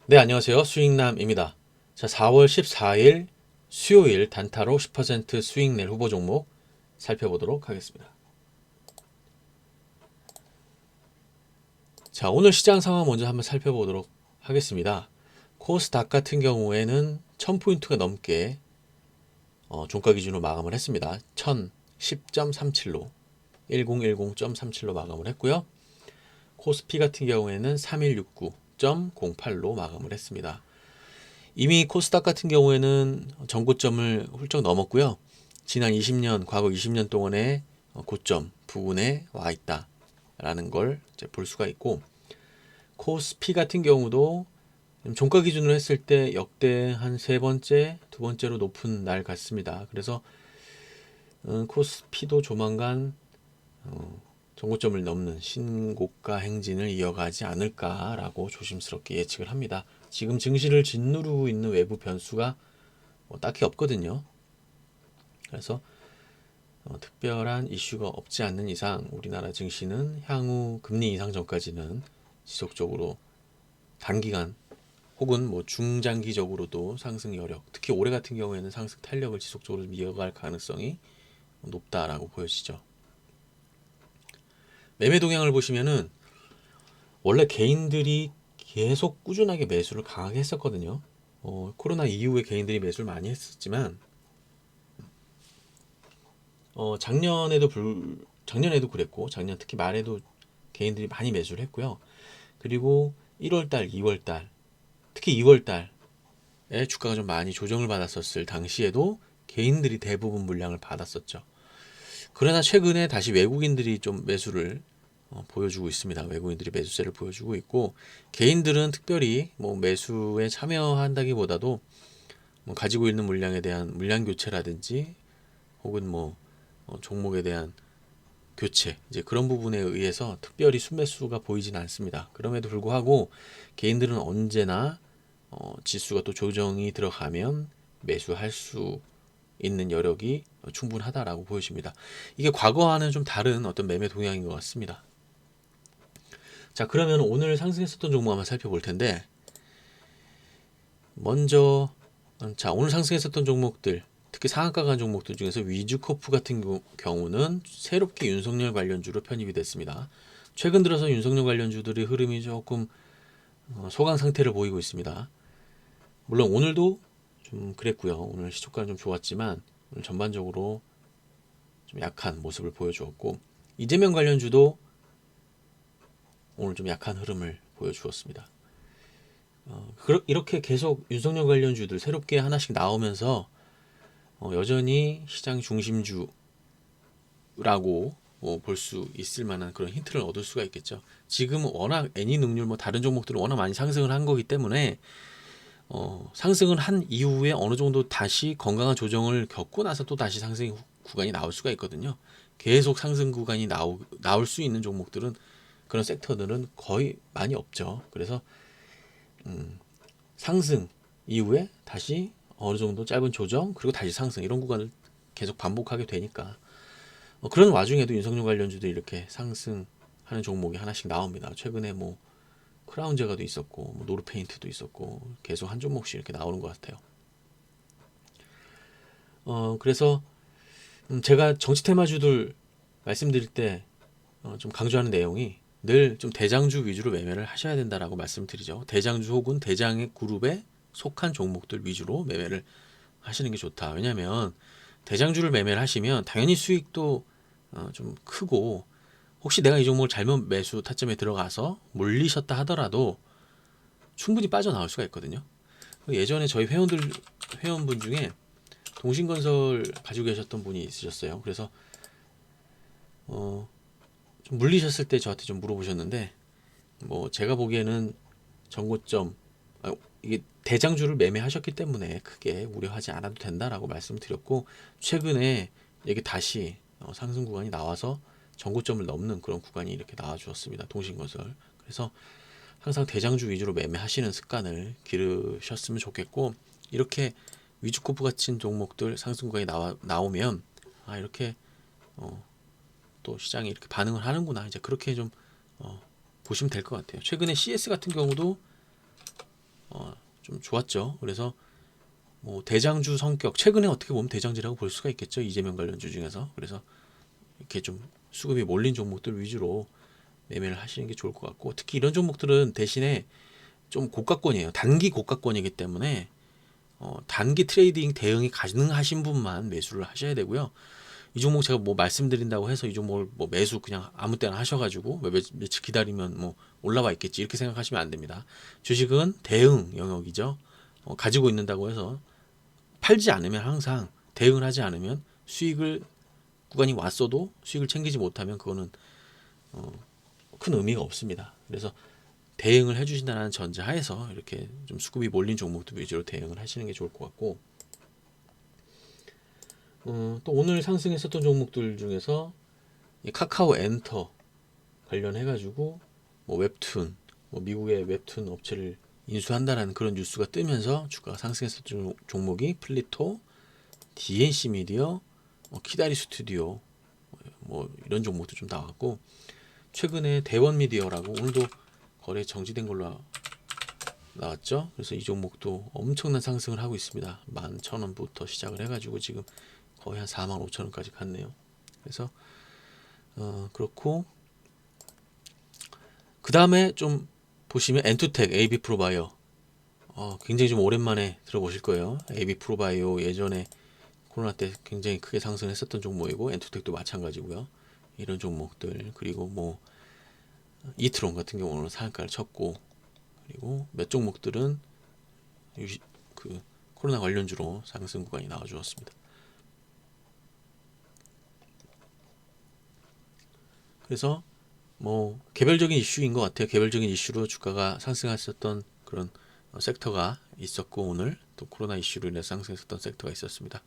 네, 안녕하세요. 수익남입니다. 자, 4월 14일 수요일 단타로 10% 수익 낼 후보 종목 살펴보도록 하겠습니다. 자, 오늘 시장 상황 먼저 한번 살펴보도록 하겠습니다. 코스닥 같은 경우에는 1000포인트가 넘게 종가 기준으로 마감을 했습니다. 1010.37로 1010.37로 마감을 했고요. 코스피 같은 경우에는 3169.08로 마감을 했습니다. 이미 코스닥 같은 경우에는 전고점을 훌쩍 넘었고요. 지난 20년, 과거 20년 동안의 고점 부근에 와 있다라는 걸 볼 수가 있고, 코스피 같은 경우도 종가 기준으로 했을 때 역대 한 세 번째, 두 번째로 높은 날 같습니다. 그래서 코스피도 조만간 전고점을 넘는 신고가 행진을 이어가지 않을까라고 조심스럽게 예측을 합니다. 지금 증시를 짓누르고 있는 외부 변수가 딱히 없거든요. 그래서 특별한 이슈가 없지 않는 이상 우리나라 증시는 향후 금리 인상 전까지는 지속적으로 단기간 혹은 뭐 중장기적으로도 상승 여력, 특히 올해 같은 경우에는 상승 탄력을 지속적으로 이어갈 가능성이 높다라고 보여지죠. 매매 동향을 보시면은 원래 개인들이 계속 꾸준하게 매수를 강하게 했었거든요. 코로나 이후에 개인들이 매수를 많이 했었지만 작년에도 그랬고, 작년 특히 말에도 개인들이 많이 매수를 했고요. 그리고 1월달, 2월달, 특히 2월달에 주가가 좀 많이 조정을 받았었을 당시에도 개인들이 대부분 물량을 받았었죠. 그러나 최근에 다시 외국인들이 좀 매수를 보여주고 있습니다. 외국인들이 매수세를 보여주고 있고, 개인들은 특별히 뭐 매수에 참여한다기보다도 뭐 가지고 있는 물량에 대한 물량 교체라든지 혹은 뭐 종목에 대한 교체 이제 그런 부분에 의해서 특별히 순매수가 보이지는 않습니다. 그럼에도 불구하고 개인들은 언제나 지수가 또 조정이 들어가면 매수할 수 있는 여력이 충분하다라고 보여집니다. 이게 과거와는 좀 다른 어떤 매매 동향인 것 같습니다. 자, 그러면 오늘 상승했었던 종목 한번 살펴볼 텐데, 먼저 자, 오늘 상승했었던 종목들, 특히 상한가 간 종목들 중에서 위즈코프 같은 경우는 새롭게 윤석열 관련주로 편입이 됐습니다. 최근 들어서 윤석열 관련주들의 흐름이 조금 소강 상태를 보이고 있습니다. 물론 오늘도 좀 그랬고요. 오늘 시초가는 좀 좋았지만 오늘 전반적으로 좀 약한 모습을 보여주었고, 이재명 관련주도 오늘 좀 약한 흐름을 보여주었습니다. 이렇게 계속 윤석열 관련주들 새롭게 하나씩 나오면서 여전히 시장 중심주라고 볼 수 있을 만한 그런 힌트를 얻을 수가 있겠죠. 지금은 워낙 애니능률 뭐 다른 종목들은 워낙 많이 상승을 한 거기 때문에 상승을 한 이후에 어느 정도 다시 건강한 조정을 겪고 나서 또 다시 상승 구간이 나올 수가 있거든요. 계속 상승 구간이 나올 수 있는 종목들은, 그런 섹터들은 거의 많이 없죠. 그래서 상승 이후에 다시 어느 정도 짧은 조정 그리고 다시 상승 이런 구간을 계속 반복하게 되니까 그런 와중에도 윤석열 관련주도 이렇게 상승하는 종목이 하나씩 나옵니다. 최근에 뭐 크라운 제가도 있었고 뭐 노르페인트도 있었고 계속 한 종목씩 이렇게 나오는 것 같아요. 그래서 제가 정치 테마주들 말씀드릴 때 좀 강조하는 내용이 늘 좀 대장주 위주로 매매를 하셔야 된다라고 말씀드리죠. 대장주 혹은 대장의 그룹에 속한 종목들 위주로 매매를 하시는 게 좋다. 왜냐하면 대장주를 매매를 하시면 당연히 수익도 좀 크고, 혹시 내가 이 종목을 잘못 매수 타점에 들어가서 물리셨다 하더라도 충분히 빠져나올 수가 있거든요. 예전에 저희 회원분 중에 동신건설 가지고 계셨던 분이 있으셨어요. 그래서 좀 물리셨을 때 저한테 좀 물어보셨는데, 뭐 제가 보기에는 전고점 이게 대장주를 매매하셨기 때문에 크게 우려하지 않아도 된다라고 말씀을 드렸고, 최근에 이게 다시 상승 구간이 나와서 전고점을 넘는 그런 구간이 이렇게 나와 주었습니다. 동신건설. 그래서 항상 대장주 위주로 매매하시는 습관을 기르셨으면 좋겠고, 이렇게 위주코프 같은 종목들 상승 구간이 나오면 이렇게 또 시장이 이렇게 반응을 하는구나, 이제 그렇게 좀 보시면 될 것 같아요. 최근에 CS 같은 경우도 좀 좋았죠. 그래서 뭐 대장주 성격, 최근에 어떻게 보면 대장주라고 볼 수가 있겠죠. 이재명 관련주 중에서. 그래서 이렇게 좀 수급이 몰린 종목들 위주로 매매를 하시는 게 좋을 것 같고, 특히 이런 종목들은 대신에 좀 고가권이에요. 단기 고가권이기 때문에 단기 트레이딩 대응이 가능하신 분만 매수를 하셔야 되고요. 이 종목 제가 뭐 말씀드린다고 해서 이 종목을 뭐 매수 그냥 아무 때나 하셔가지고 며칠 기다리면 뭐 올라와 있겠지 이렇게 생각하시면 안 됩니다. 주식은 대응 영역이죠. 가지고 있는다고 해서 팔지 않으면, 항상 대응을 하지 않으면 수익을 구간이 왔어도 수익을 챙기지 못하면 그거는 큰 의미가 없습니다. 그래서 대응을 해주신다는 전제하에서 이렇게 좀 수급이 몰린 종목들 위주로 대응을 하시는 게 좋을 것 같고, 또 오늘 상승했었던 종목들 중에서 이 카카오 엔터 관련해가지고 뭐 웹툰, 뭐 미국의 웹툰 업체를 인수한다라는 그런 뉴스가 뜨면서 주가가 상승했었던 종목이 플리토, DNC 미디어, 키다리 스튜디오, 뭐 이런 종목도 좀 나왔고, 최근에 대원 미디어라고 오늘도 거래 정지된 걸로 나왔죠. 그래서 이 종목도 엄청난 상승을 하고 있습니다. 11,000원부터 시작을 해가지고 지금 거의 한 45,000원까지 갔네요. 그래서 그렇고, 그 다음에 좀 보시면 엔투텍, AB 프로바이오, 굉장히 좀 오랜만에 들어보실 거예요. AB 프로바이오 예전에 코로나 때 굉장히 크게 상승했었던 종목이고, 엔투텍도 마찬가지고요. 이런 종목들, 그리고 뭐 이트론 같은 경우는 상한가를 쳤고, 그리고 몇 종목들은 그 코로나 관련주로 상승 구간이 나와 주었습니다. 그래서 뭐 개별적인 이슈인 것 같아요. 개별적인 이슈로 주가가 상승했었던 그런 섹터가 있었고, 오늘 또 코로나 이슈로 인해 상승했었던 섹터가 있었습니다.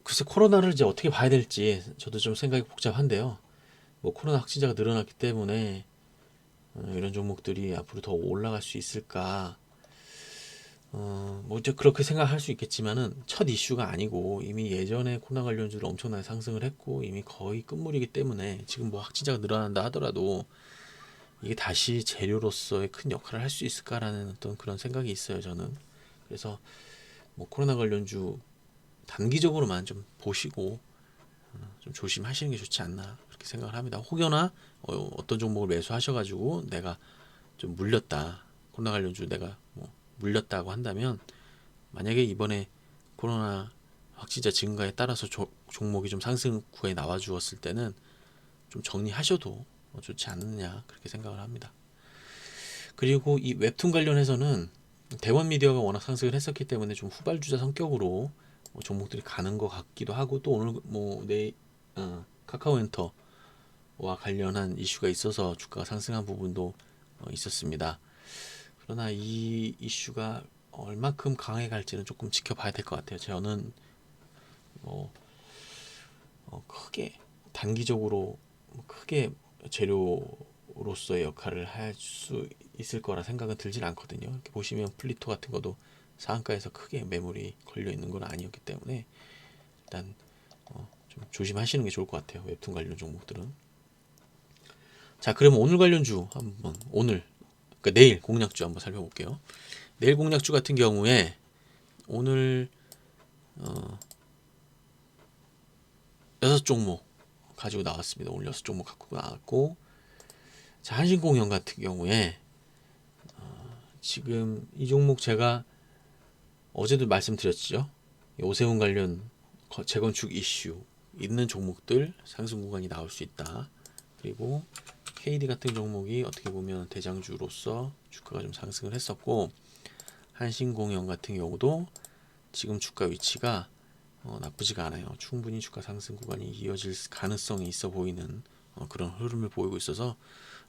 글쎄 코로나를 이제 어떻게 봐야 될지 저도 좀 생각이 복잡한데요. 뭐 코로나 확진자가 늘어났기 때문에 이런 종목들이 앞으로 더 올라갈 수 있을까? 뭐 이제 그렇게 생각할 수 있겠지만은 첫 이슈가 아니고 이미 예전에 코로나 관련주로 엄청나게 상승을 했고 이미 거의 끝물이기 때문에 지금 뭐 확진자가 늘어난다 하더라도 이게 다시 재료로서의 큰 역할을 할 수 있을까라는 어떤 그런 생각이 있어요, 저는. 그래서 뭐 코로나 관련주 단기적으로만 좀 보시고 좀 조심하시는 게 좋지 않나 그렇게 생각을 합니다. 혹여나 어떤 종목을 매수하셔가지고 내가 좀 물렸다, 코로나 관련주 내가 뭐 물렸다고 한다면, 만약에 이번에 코로나 확진자 증가에 따라서 종목이 좀 상승 구간에 나와 주었을 때는 좀 정리하셔도 좋지 않느냐 그렇게 생각을 합니다. 그리고 이 웹툰 관련해서는 대원 미디어가 워낙 상승을 했었기 때문에 좀 후발주자 성격으로 종목들이 가는 것 같기도 하고, 또 오늘 카카오 엔터와 관련한 이슈가 있어서 주가가 상승한 부분도 있었습니다. 그러나 이 이슈가 얼마큼 강하게 갈지는 조금 지켜봐야 될 것 같아요. 저는 크게 단기적으로 크게 재료로서의 역할을 할 수 있을 거라 생각은 들진 않거든요. 이렇게 보시면 플리토 같은 것도 상한가에서 크게 매물이 걸려 있는 건 아니었기 때문에 일단 좀 조심하시는 게 좋을 것 같아요. 웹툰 관련 종목들은. 자, 그러면 오늘 관련주 한번 그러니까 내일 공략주 한번 살펴볼게요. 내일 공략주 같은 경우에 오늘 6종목 가지고 나왔습니다. 오늘 6종목 갖고 나왔고, 자, 한신공영 같은 경우에 지금 이 종목 제가 어제도 말씀드렸죠. 오세훈 관련 재건축 이슈 있는 종목들 상승 구간이 나올 수 있다. 그리고 KD 같은 종목이 어떻게 보면 대장주로서 주가가 좀 상승을 했었고, 한신공영 같은 경우도 지금 주가 위치가 나쁘지가 않아요. 충분히 주가 상승 구간이 이어질 가능성이 있어 보이는 그런 흐름을 보이고 있어서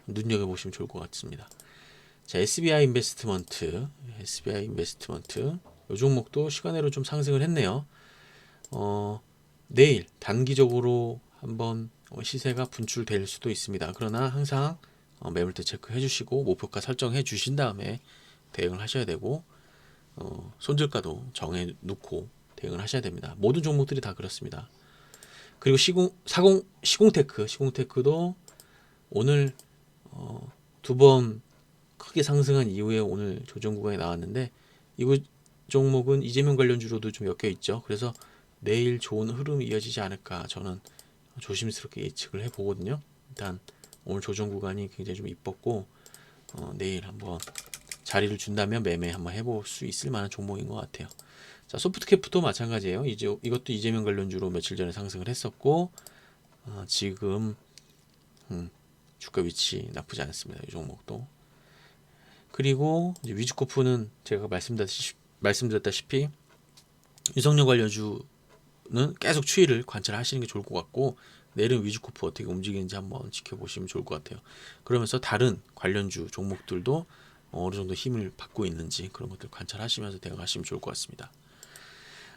눈여겨보시면 좋을 것 같습니다. 자, SBI 인베스트먼트 이 종목도 시간으로 좀 상승을 했네요. 내일 단기적으로 한번 시세가 분출될 수도 있습니다. 그러나 항상 매물대 체크해 주시고 목표가 설정해 주신 다음에 대응을 하셔야 되고, 손절가도 정해 놓고 대응을 하셔야 됩니다. 모든 종목들이 다 그렇습니다. 그리고 시공테크도 오늘 두 번 크게 상승한 이후에 오늘 조정 구간이 나왔는데 이 종목은 이재명 관련주로도 좀 엮여 있죠. 그래서 내일 좋은 흐름이 이어지지 않을까 저는 조심스럽게 예측을 해보거든요. 일단 오늘 조정 구간이 굉장히 좀 이뻤고 내일 한번 자리를 준다면 매매 한번 해볼 수 있을 만한 종목인 것 같아요. 자, 소프트캡도 마찬가지예요. 이것도 이재명 관련주로 며칠 전에 상승을 했었고 지금 주가 위치 나쁘지 않습니다. 이 종목도. 그리고 이제 위즈코프는 제가 말씀드렸다시피 유성열 관련주는 계속 추이를 관찰하시는 게 좋을 것 같고 내일은 위즈코프 어떻게 움직이는지 한번 지켜보시면 좋을 것 같아요. 그러면서 다른 관련주 종목들도 어느 정도 힘을 받고 있는지 그런 것들 관찰하시면서 대응하시면 좋을 것 같습니다.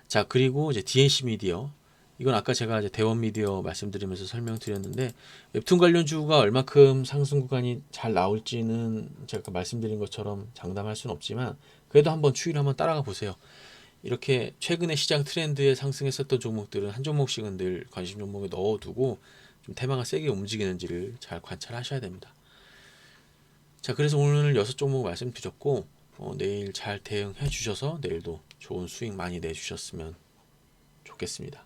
자, 그리고 이제 DNC 미디어, 이건 아까 제가 이제 대원 미디어 말씀드리면서 설명드렸는데 웹툰 관련주가 얼마큼 상승 구간이 잘 나올지는 제가 말씀드린 것처럼 장담할 수는 없지만 그래도 한번 추이를 한번 따라가 보세요. 이렇게 최근에 시장 트렌드에 상승했었던 종목들은 한 종목씩은 늘 관심 종목에 넣어두고 좀 테마가 세게 움직이는지를 잘 관찰하셔야 됩니다. 자, 그래서 오늘 6종목 말씀드렸고 내일 잘 대응해 주셔서 내일도 좋은 수익 많이 내주셨으면 좋겠습니다.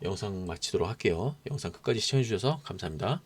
영상 마치도록 할게요. 영상 끝까지 시청해 주셔서 감사합니다.